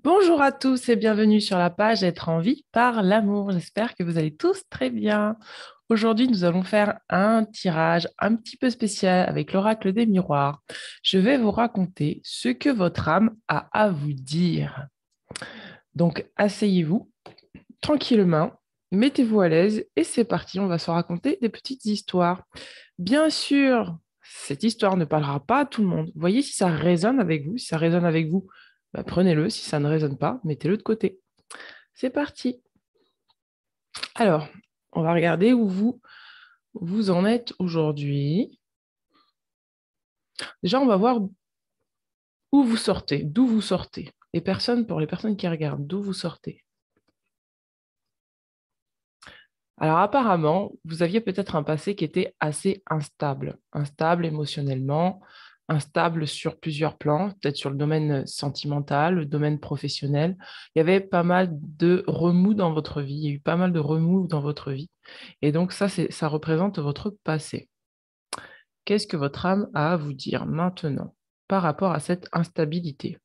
Bonjour à tous et bienvenue sur la page Être en vie par l'amour. J'espère que vous allez tous très bien. Aujourd'hui, nous allons faire un tirage un petit peu spécial avec l'oracle des miroirs. Je vais vous raconter ce que votre âme a à vous dire. Donc, asseyez-vous tranquillement, mettez-vous à l'aise et c'est parti. On va se raconter des petites histoires. Bien sûr, cette histoire ne parlera pas à tout le monde. Voyez si ça résonne avec vous. Si ça résonne avec vous, bah, prenez-le. Si ça ne résonne pas, mettez-le de côté. C'est parti. Alors, on va regarder où vous en êtes aujourd'hui. Déjà, on va voir où vous sortez, d'où vous sortez. Pour les personnes qui regardent, d'où vous sortez. Alors, apparemment, vous aviez peut-être un passé qui était assez instable. Instable émotionnellement, instable sur plusieurs plans, peut-être sur le domaine sentimental, le domaine professionnel. Il y avait pas mal de remous dans votre vie. Il y a eu pas mal de remous dans votre vie. Et donc, ça représente votre passé. Qu'est-ce que votre âme a à vous dire maintenant par rapport à cette instabilité?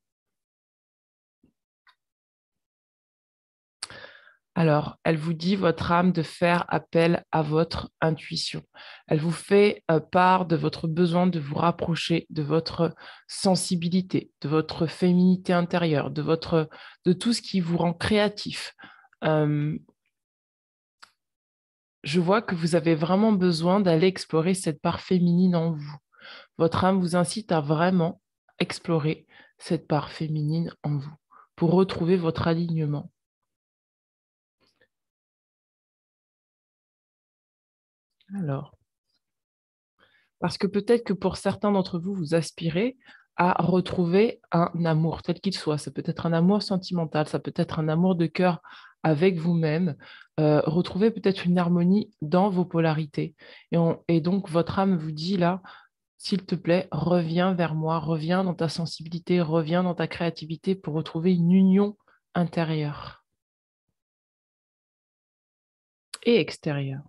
Alors, elle vous dit, votre âme, de faire appel à votre intuition. Elle vous fait part de votre besoin de vous rapprocher de votre sensibilité, de votre féminité intérieure, de tout ce qui vous rend créatif. Euh, je vois que vous avez vraiment besoin d'aller explorer cette part féminine en vous. Votre âme vous incite à vraiment explorer cette part féminine en vous pour retrouver votre alignement. Alors, parce que peut-être que pour certains d'entre vous, vous aspirez à retrouver un amour, tel qu'il soit. Ça peut être un amour sentimental, ça peut être un amour de cœur avec vous-même. Retrouver peut-être une harmonie dans vos polarités. Et donc, votre âme vous dit là, s'il te plaît, reviens vers moi, reviens dans ta sensibilité, reviens dans ta créativité pour retrouver une union intérieure et extérieure.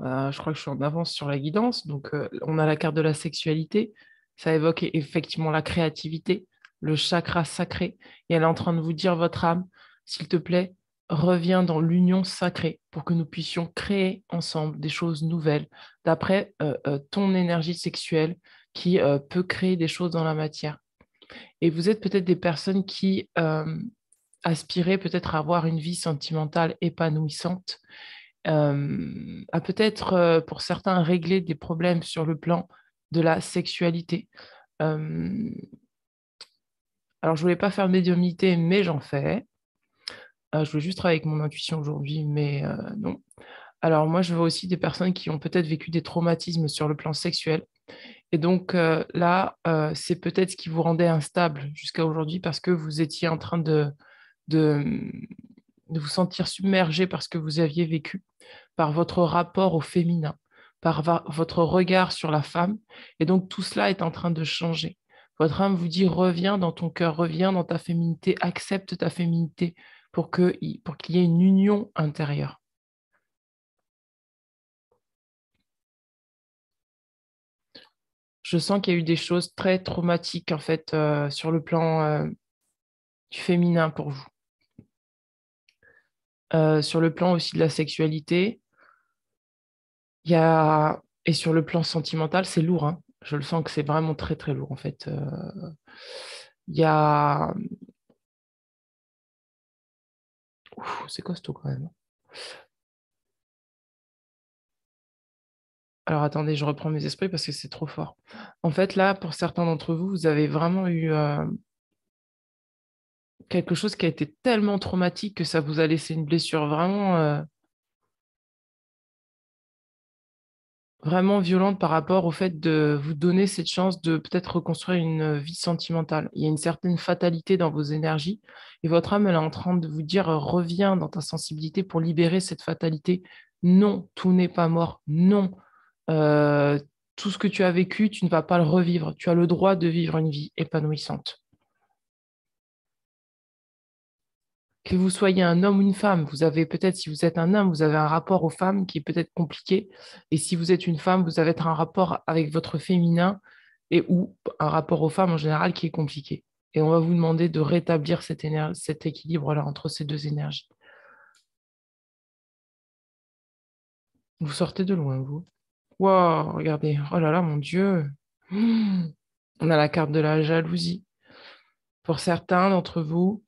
Je crois que je suis en avance sur la guidance. Donc, on a la carte de la sexualité. Ça évoque effectivement la créativité, le chakra sacré. Et elle est en train de vous dire, votre âme, s'il te plaît, reviens dans l'union sacrée pour que nous puissions créer ensemble des choses nouvelles d'après ton énergie sexuelle qui peut créer des choses dans la matière. Et vous êtes peut-être des personnes qui aspiraient peut-être à avoir une vie sentimentale épanouissante, à peut-être pour certains régler des problèmes sur le plan de la sexualité. Euh, alors, je voulais pas faire de médiumnité, mais j'en fais. Je voulais juste travailler avec mon intuition aujourd'hui, mais non. Alors, moi, je vois aussi des personnes qui ont peut-être vécu des traumatismes sur le plan sexuel. Et donc là, c'est peut-être ce qui vous rendait instable jusqu'à aujourd'hui parce que vous étiez en train de, de vous sentir submergé par ce que vous aviez vécu, par votre rapport au féminin, par votre regard sur la femme. Et donc tout cela est en train de changer. Votre âme vous dit, reviens dans ton cœur, reviens dans ta féminité, accepte ta féminité pour qu'il y ait une union intérieure. Je sens qu'il y a eu des choses très traumatiques en fait sur le plan du féminin pour vous. Sur le plan aussi de la sexualité, il y a et sur le plan sentimental, c'est lourd, hein. Je le sens que c'est vraiment très très lourd en fait. Il y a Ouf, c'est costaud quand même. Alors attendez, je reprends mes esprits parce que c'est trop fort. En fait, là, pour certains d'entre vous, vous avez vraiment eu quelque chose qui a été tellement traumatique que ça vous a laissé une blessure vraiment violente par rapport au fait de vous donner cette chance de peut-être reconstruire une vie sentimentale. Il y a une certaine fatalité dans vos énergies et votre âme, elle est en train de vous dire, reviens dans ta sensibilité pour libérer cette fatalité. Non, tout n'est pas mort. Non, Euh, tout ce que tu as vécu, tu ne vas pas le revivre. Tu as le droit de vivre une vie épanouissante. Que vous soyez un homme ou une femme, vous avez peut-être, si vous êtes un homme, vous avez un rapport aux femmes qui est peut-être compliqué. Et si vous êtes une femme, vous avez un rapport avec votre féminin et ou un rapport aux femmes en général qui est compliqué. Et on va vous demander de rétablir cet équilibre-là entre ces deux énergies. Vous sortez de loin, vous. Wow, regardez. Oh là là, mon Dieu. On a la carte de la jalousie. Pour certains d'entre vous,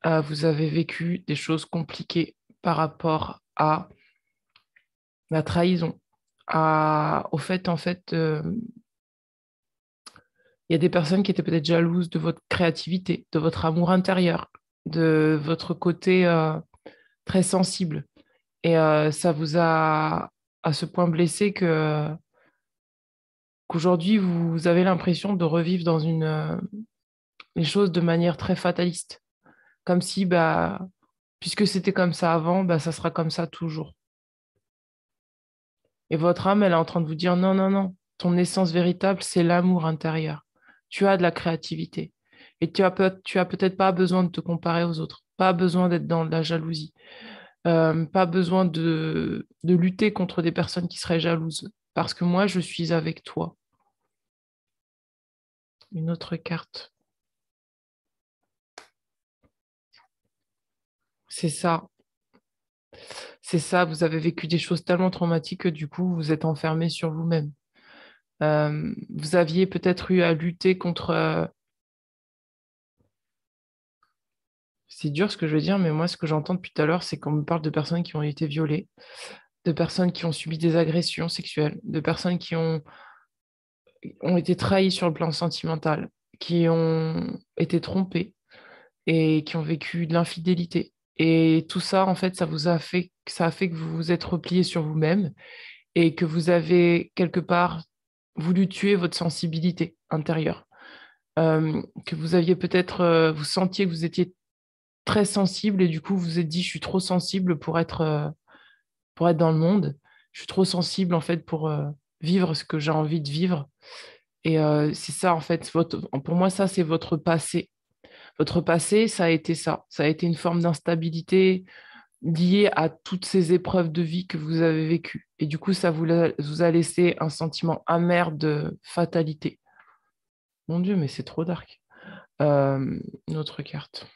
vous avez vécu des choses compliquées par rapport à la trahison, au fait, il y a des personnes qui étaient peut-être jalouses de votre créativité, de votre amour intérieur, de votre côté très sensible. Et ça vous a à ce point blessé qu'aujourd'hui, vous avez l'impression de revivre dans les choses de manière très fataliste. Comme si, bah, puisque c'était comme ça avant, bah, ça sera comme ça toujours. Et votre âme, elle est en train de vous dire non, non, non. Ton essence véritable, c'est l'amour intérieur. Tu as de la créativité. Et tu as peut-être pas besoin de te comparer aux autres, pas besoin d'être dans de la jalousie, pas besoin de lutter contre des personnes qui seraient jalouses. Parce que moi, je suis avec toi. Une autre carte. C'est ça. C'est ça. Vous avez vécu des choses tellement traumatiques que du coup, vous êtes enfermé sur vous-même. Vous aviez peut-être eu à lutter contre c'est dur ce que je veux dire, mais moi, ce que j'entends depuis tout à l'heure, c'est qu'on me parle de personnes qui ont été violées, de personnes qui ont subi des agressions sexuelles, de personnes qui ont été trahies sur le plan sentimental, qui ont été trompées et qui ont vécu de l'infidélité. Et tout ça, en fait, ça a fait que vous vous êtes replié sur vous-même et que vous avez quelque part voulu tuer votre sensibilité intérieure. Que vous aviez peut-être, vous sentiez que vous étiez très sensible et du coup vous vous êtes dit je suis trop sensible pour être dans le monde. Je suis trop sensible en fait pour vivre ce que j'ai envie de vivre. Et c'est ça en fait, pour moi ça c'est votre passé. Votre passé, ça a été ça. Ça a été une forme d'instabilité liée à toutes ces épreuves de vie que vous avez vécues. Et du coup ça vous a laissé un sentiment amer de fatalité. Mon Dieu, mais c'est trop dark. Une autre carte.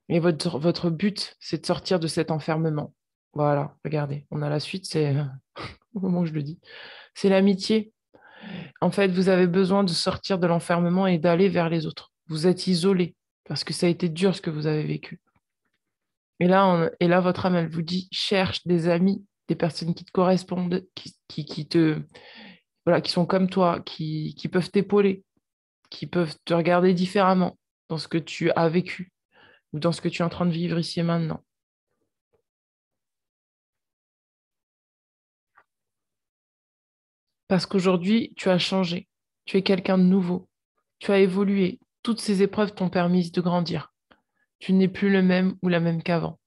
Et votre but, c'est de sortir de cet enfermement. Voilà, regardez, on a la suite, c'est au moment où je le dis. C'est l'amitié. En fait, vous avez besoin de sortir de l'enfermement et d'aller vers les autres. Vous êtes isolé parce que ça a été dur ce que vous avez vécu. Et là votre âme, elle vous dit, cherche des amis, des personnes qui te correspondent, voilà, qui sont comme toi, qui peuvent t'épauler, qui peuvent te regarder différemment dans ce que tu as vécu ou dans ce que tu es en train de vivre ici et maintenant. Parce qu'aujourd'hui, tu as changé. Tu es quelqu'un de nouveau. Tu as évolué. Toutes ces épreuves t'ont permis de grandir. Tu n'es plus le même ou la même qu'avant.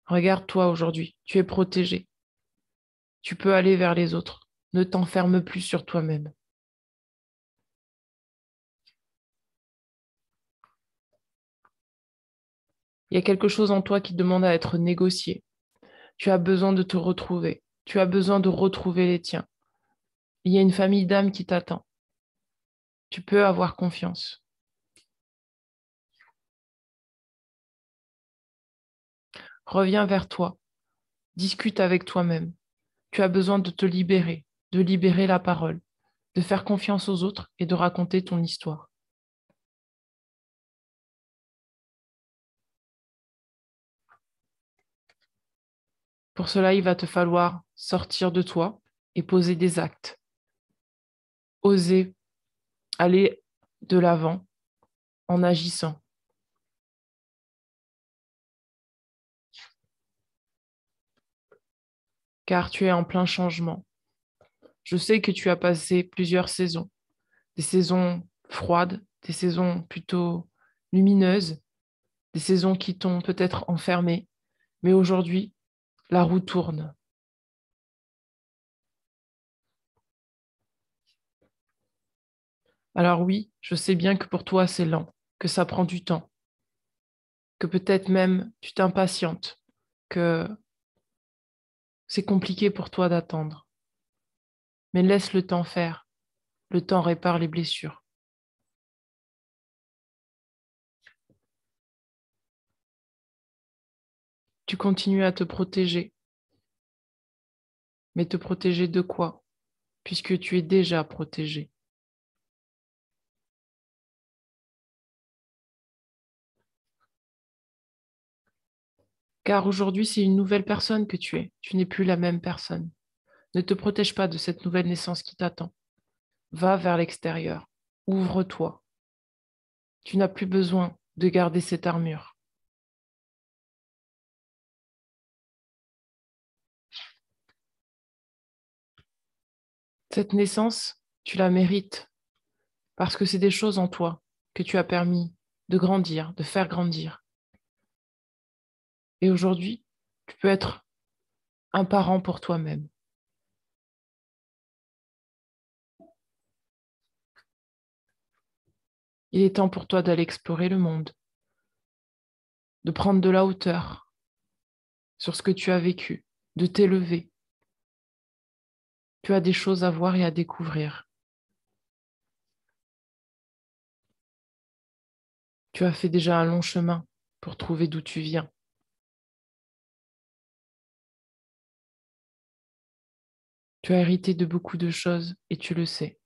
Regarde-toi aujourd'hui. Tu es protégé. Tu peux aller vers les autres. Ne t'enferme plus sur toi-même. Il y a quelque chose en toi qui demande à être négocié. Tu as besoin de te retrouver. Tu as besoin de retrouver les tiens. Il y a une famille d'âmes qui t'attend. Tu peux avoir confiance. Reviens vers toi. Discute avec toi-même. Tu as besoin de libérer la parole, de faire confiance aux autres et de raconter ton histoire. Pour cela, il va te falloir sortir de toi et poser des actes. Oser aller de l'avant en agissant, car tu es en plein changement. Je sais que tu as passé plusieurs saisons, des saisons froides, des saisons plutôt lumineuses, des saisons qui t'ont peut-être enfermé, mais aujourd'hui, la roue tourne. Alors oui, je sais bien que pour toi, c'est lent, que ça prend du temps, que peut-être même tu t'impatientes, que C'est compliqué pour toi d'attendre, mais laisse le temps faire. Le temps répare les blessures. Tu continues à te protéger, mais te protéger de quoi? Puisque tu es déjà protégé. Car aujourd'hui, c'est une nouvelle personne que tu es. Tu n'es plus la même personne. Ne te protège pas de cette nouvelle naissance qui t'attend. Va vers l'extérieur. Ouvre-toi. Tu n'as plus besoin de garder cette armure. Cette naissance, tu la mérites parce que c'est des choses en toi que tu as permis de grandir, de faire grandir. Et aujourd'hui, tu peux être un parent pour toi-même. Il est temps pour toi d'aller explorer le monde, de prendre de la hauteur sur ce que tu as vécu, de t'élever. Tu as des choses à voir et à découvrir. Tu as fait déjà un long chemin pour trouver d'où tu viens. Tu as hérité de beaucoup de choses et tu le sais.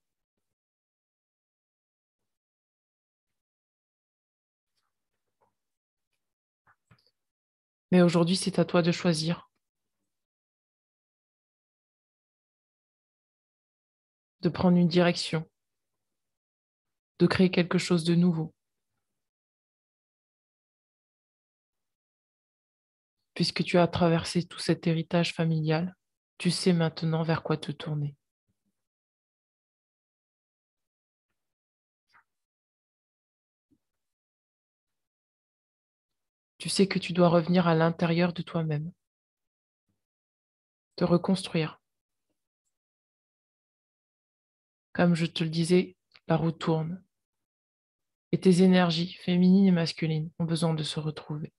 Mais aujourd'hui, c'est à toi de choisir, de prendre une direction, de créer quelque chose de nouveau. Puisque tu as traversé tout cet héritage familial, tu sais maintenant vers quoi te tourner. Tu sais que tu dois revenir à l'intérieur de toi-même, te reconstruire. Comme je te le disais, la roue tourne et tes énergies féminines et masculines ont besoin de se retrouver.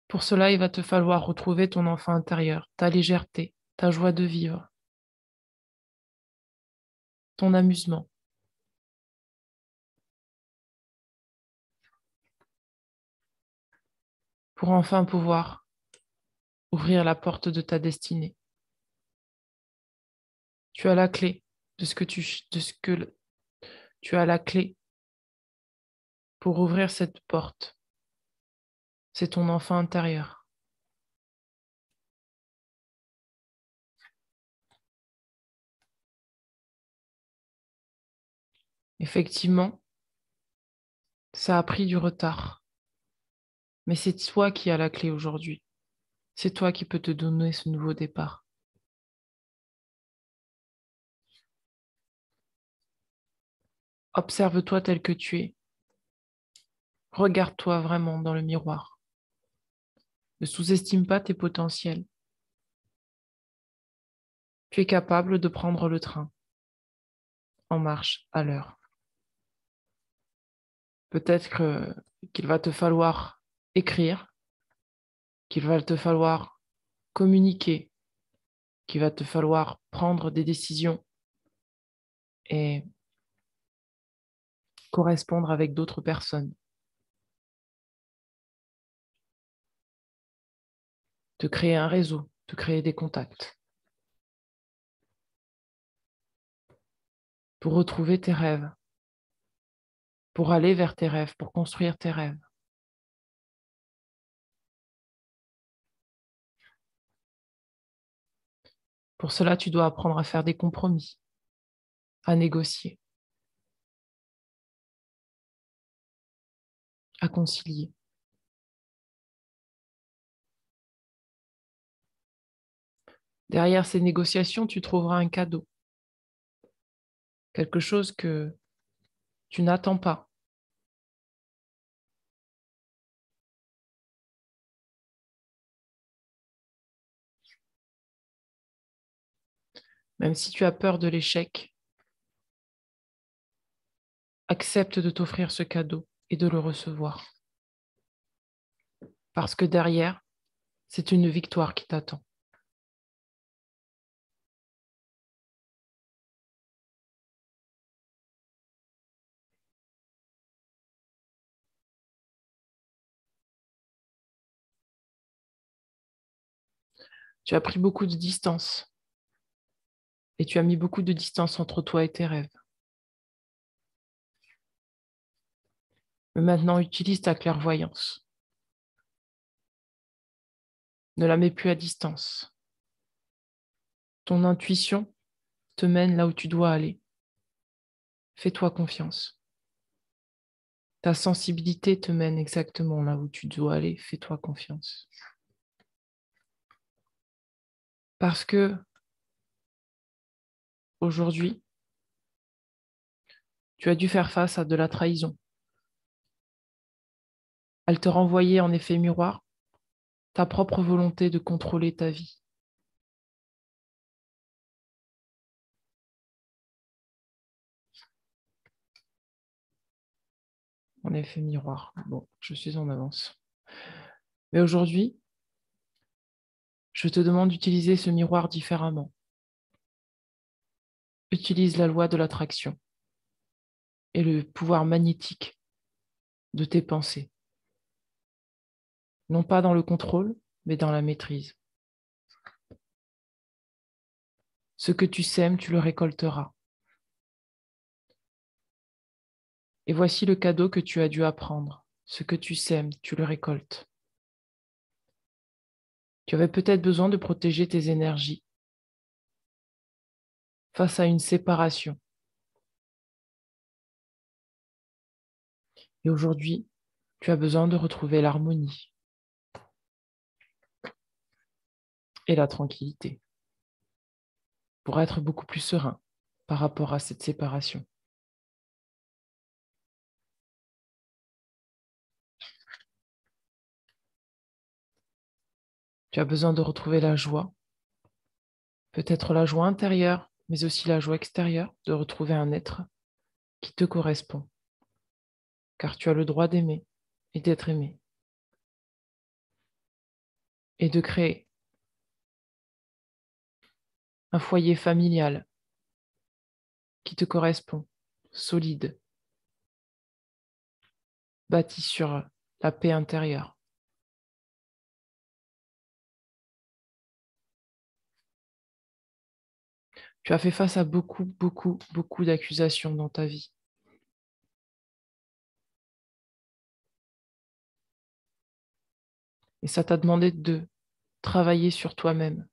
Pour cela, il va te falloir retrouver ton enfant intérieur, ta légèreté, ta joie de vivre, ton amusement, pour enfin pouvoir ouvrir la porte de ta destinée. Tu as la clé de ce que tu as la clé pour ouvrir cette porte. C'est ton enfant intérieur. Effectivement, ça a pris du retard, mais c'est toi qui as la clé aujourd'hui. C'est toi qui peux te donner ce nouveau départ. Observe-toi tel que tu es. Regarde-toi vraiment dans le miroir. Ne sous-estime pas tes potentiels. Tu es capable de prendre le train en marche à l'heure. Qu'il va te falloir écrire, qu'il va te falloir communiquer, qu'il va te falloir prendre des décisions et correspondre avec d'autres personnes, te créer un réseau, te créer des contacts pour retrouver tes rêves, pour aller vers tes rêves, pour construire tes rêves. Pour cela, tu dois apprendre à faire des compromis, à négocier, à concilier. Derrière ces négociations, tu trouveras un cadeau, quelque chose que tu n'attends pas. Même si tu as peur de l'échec, accepte de t'offrir ce cadeau et de le recevoir. parce que derrière, c'est une victoire qui t'attend. Tu as pris beaucoup de distance et tu as mis beaucoup de distance entre toi et tes rêves. Mais maintenant, utilise ta clairvoyance. Ne la mets plus à distance. Ton intuition te mène là où tu dois aller. Fais-toi confiance. Ta sensibilité te mène exactement là où tu dois aller. Fais-toi confiance. Parce que aujourd'hui, tu as dû faire face à de la trahison. Elle te renvoyait en effet miroir ta propre volonté de contrôler ta vie. En effet miroir. Bon, je suis en avance. Mais aujourd'hui, je te demande d'utiliser ce miroir différemment. Utilise la loi de l'attraction et le pouvoir magnétique de tes pensées. Non pas dans le contrôle, mais dans la maîtrise. Ce que tu sèmes, tu le récolteras. Et voici le cadeau que tu as dû apprendre. Ce que tu sèmes, tu le récoltes. Tu avais peut-être besoin de protéger tes énergies face à une séparation. Et aujourd'hui, tu as besoin de retrouver l'harmonie et la tranquillité pour être beaucoup plus serein par rapport à cette séparation. Tu as besoin de retrouver la joie, peut-être la joie intérieure, mais aussi la joie extérieure, de retrouver un être qui te correspond, car tu as le droit d'aimer et d'être aimé, et de créer un foyer familial qui te correspond, solide, bâti sur la paix intérieure. Tu as fait face à beaucoup, beaucoup, beaucoup d'accusations dans ta vie. Et ça t'a demandé de travailler sur toi-même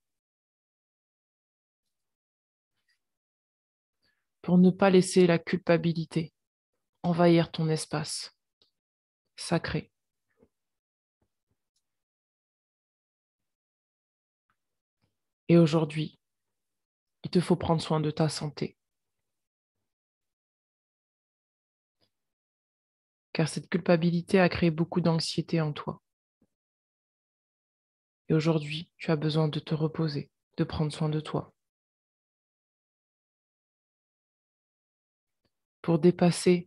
pour ne pas laisser la culpabilité envahir ton espace sacré. Et aujourd'hui, il te faut prendre soin de ta santé, car cette culpabilité a créé beaucoup d'anxiété en toi. Et aujourd'hui, tu as besoin de te reposer, de prendre soin de toi, pour dépasser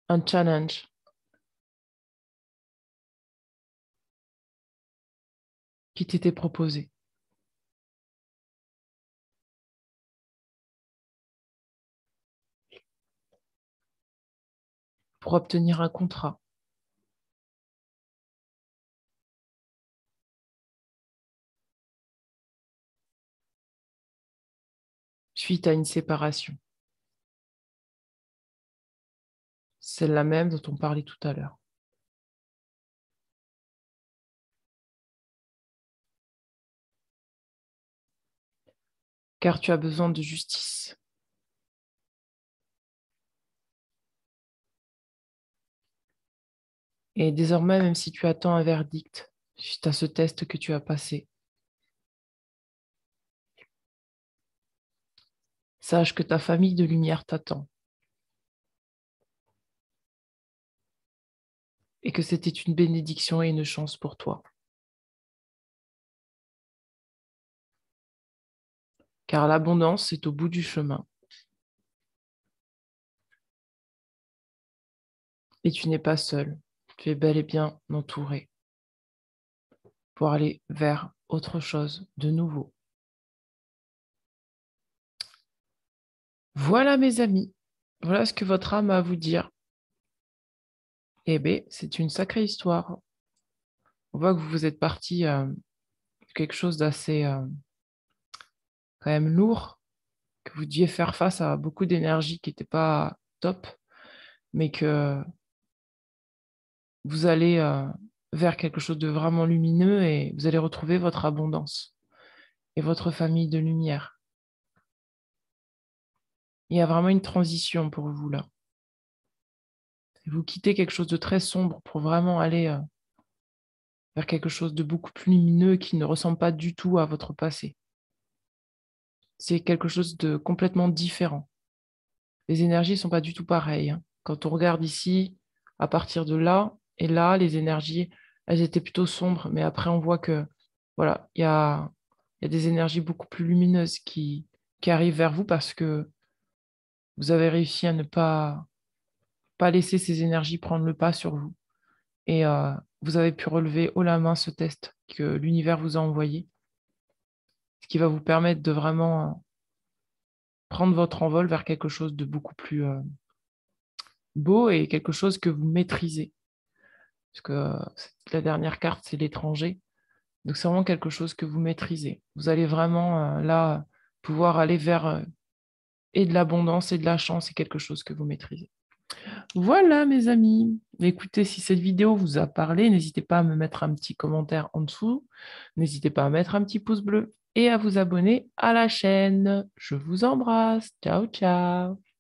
un challenge qui t'était proposé, pour obtenir un contrat suite à une séparation. Celle-là même dont on parlait tout à l'heure. Car tu as besoin de justice. Et désormais, même si tu attends un verdict suite à ce test que tu as passé, sache que ta famille de lumière t'attend et que c'était une bénédiction et une chance pour toi. Car l'abondance est au bout du chemin et tu n'es pas seul. Tu es bel et bien entouré pour aller vers autre chose de nouveau. Voilà mes amis, voilà ce que votre âme a à vous dire. Eh bien, c'est une sacrée histoire. On voit que vous êtes parti de quelque chose d'assez quand même lourd, que vous deviez faire face à beaucoup d'énergie qui n'était pas top, mais que vous allez vers quelque chose de vraiment lumineux et vous allez retrouver votre abondance et votre famille de lumière. Il y a vraiment une transition pour vous là. Vous quittez quelque chose de très sombre pour vraiment aller vers quelque chose de beaucoup plus lumineux qui ne ressemble pas du tout à votre passé. C'est quelque chose de complètement différent. Les énergies ne sont pas du tout pareilles, hein. Quand on regarde ici, à partir de là, et là, les énergies, elles étaient plutôt sombres, mais après, on voit que, voilà, il y a des énergies beaucoup plus lumineuses qui arrivent vers vous parce que vous avez réussi à ne pas laisser ces énergies prendre le pas sur vous. Et vous avez pu relever haut la main ce test que l'univers vous a envoyé, ce qui va vous permettre de vraiment prendre votre envol vers quelque chose de beaucoup plus beau et quelque chose que vous maîtrisez. Parce que la dernière carte, c'est l'étranger. Donc, c'est vraiment quelque chose que vous maîtrisez. Vous allez vraiment, là, pouvoir aller vers et de l'abondance et de la chance, c'est quelque chose que vous maîtrisez. Voilà, mes amis. Écoutez, si cette vidéo vous a parlé, n'hésitez pas à me mettre un petit commentaire en dessous. N'hésitez pas à mettre un petit pouce bleu et à vous abonner à la chaîne. Je vous embrasse. Ciao, ciao.